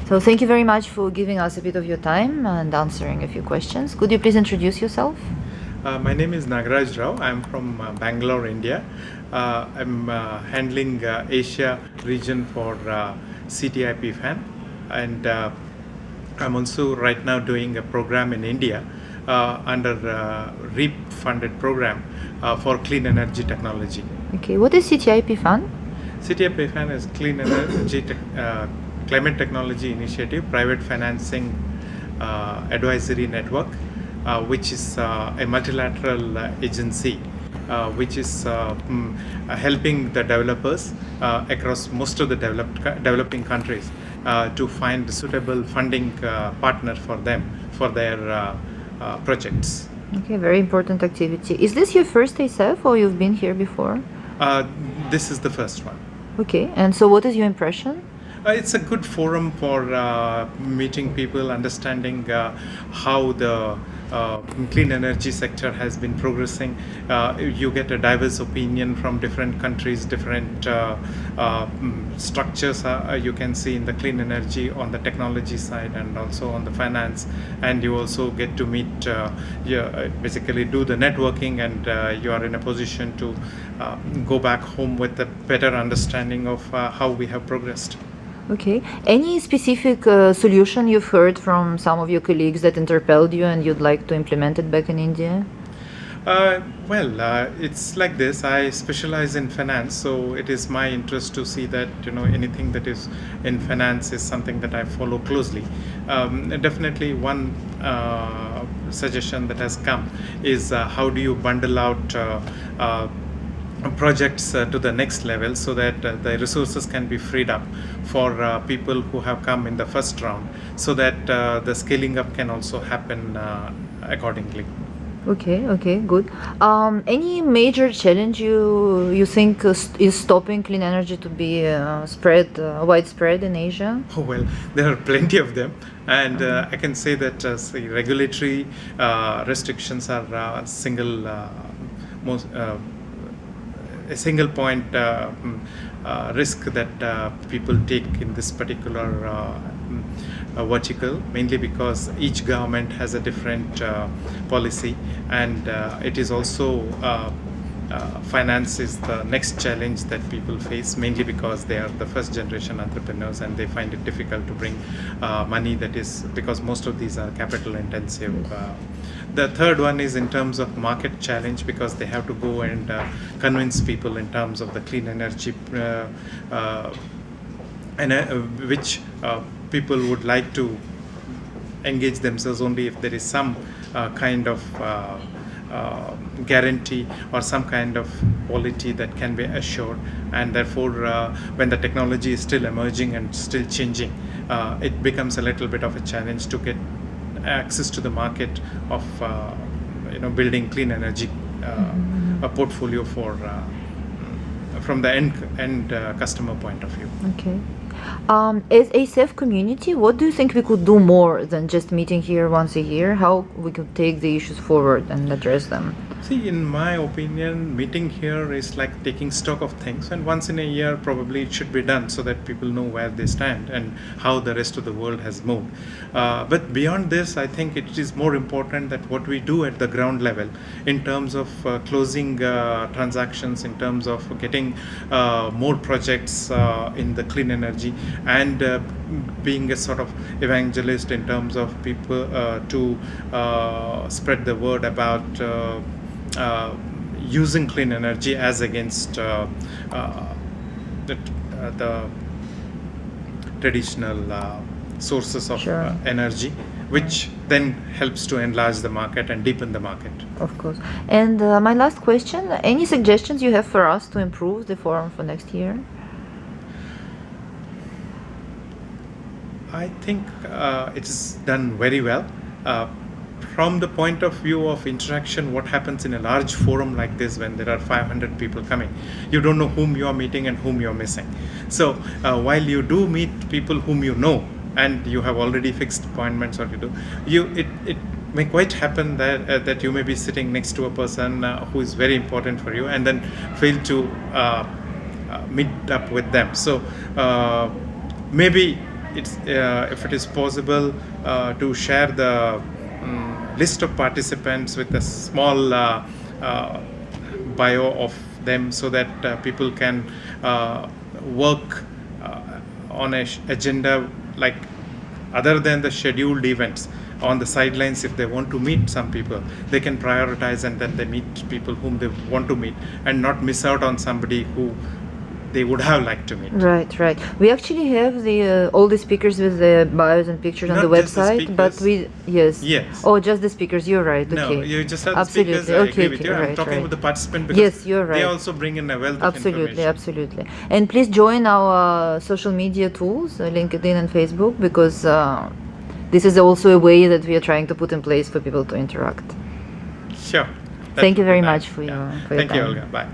So thank you very much for giving us a bit of your time and answering a few questions. Could you please introduce yourself? My name is Nagraj Rao. I'm from Bangalore, India. I'm handling Asia region for CTI PFAN, and I'm also right now doing a program in India under REAP funded program for clean energy technology. Okay, what is CTI PFAN? CTI PFAN is Clean Energy Climate Technology Initiative Private Financing Advisory Network, which is a multilateral agency which is helping the developers across most of the developing countries to find suitable funding partner for them for their projects. Okay, very important activity. Is this your first ASF or you've been here before? This is the first one. Okay, and so what is your impression? It's a good forum for meeting people, understanding how the clean energy sector has been progressing. You get a diverse opinion from different countries, different structures you can see in the clean energy on the technology side and also on the finance. And you also get to meet, basically do the networking, and you are in a position to go back home with a better understanding of how we have progressed. Okay. Any specific solution you've heard from some of your colleagues that interpelled you and you'd like to implement it back in India? It's like this. I specialize in finance, so it is my interest to see that anything that is in finance is something that I follow closely. Definitely, one suggestion that has come is how do you bundle out projects to the next level so that the resources can be freed up for people who have come in the first round, so that the scaling up can also happen accordingly. Okay, good. Any major challenge you think is stopping clean energy to be widespread in Asia? Oh, well, there are plenty of them, and I can say that regulatory restrictions are a single point risk that people take in this particular vertical, mainly because each government has a different policy, and it is also finance is the next challenge that people face, mainly because they are the first generation entrepreneurs and they find it difficult to bring money, that is because most of these are capital intensive. The third one is in terms of market challenge, because they have to go and convince people in terms of the clean energy which people would like to engage themselves only if there is some kind of guarantee or some kind of quality that can be assured, and therefore when the technology is still emerging and still changing, it becomes a little bit of a challenge to get access to the market of building clean energy a portfolio for from the end customer point of view. Okay. As a safe community, what do you think we could do more than just meeting here once a year? How we could take the issues forward and address them? See, in my opinion, meeting here is like taking stock of things, and once in a year probably it should be done so that people know where they stand and how the rest of the world has moved. But beyond this, I think it is more important that what we do at the ground level in terms of closing transactions, in terms of getting more projects in the clean energy, and being a sort of evangelist in terms of people to spread the word about using clean energy as against the traditional sources of energy, which then helps to enlarge the market and deepen the market. Of course. And my last question, any suggestions you have for us to improve the forum for next year? I think it's done very well. From the point of view of interaction, what happens in a large forum like this when there are 500 people coming, you don't know whom you are meeting and whom you are missing. So while you do meet people whom you know and you have already fixed appointments, or it may quite happen that you may be sitting next to a person who is very important for you and then fail to meet up with them. So maybe if it is possible to share the list of participants with a small bio of them, so that people can work on a agenda, like other than the scheduled events. On the sidelines, if they want to meet some people, they can prioritize, and then they meet people whom they want to meet, and not miss out on somebody who they would have liked to meet. Right, right. We actually have the all the speakers with the bios and pictures on Not the just the website, but speakers. yes. Yes. Oh, just the speakers. You're right. No, Okay. you just have the Absolutely. speakers. I Okay, agree with okay, you. I'm right, talking right. about the participant, because Yes, you're they right. also bring in a wealth of Absolutely, information. absolutely. And please join our social media tools, LinkedIn and Facebook, because this is also a way that we are trying to put in place for people to interact. Sure. That Thank you would be very nice. much for Yeah. your Thank you, time. Olga. Bye.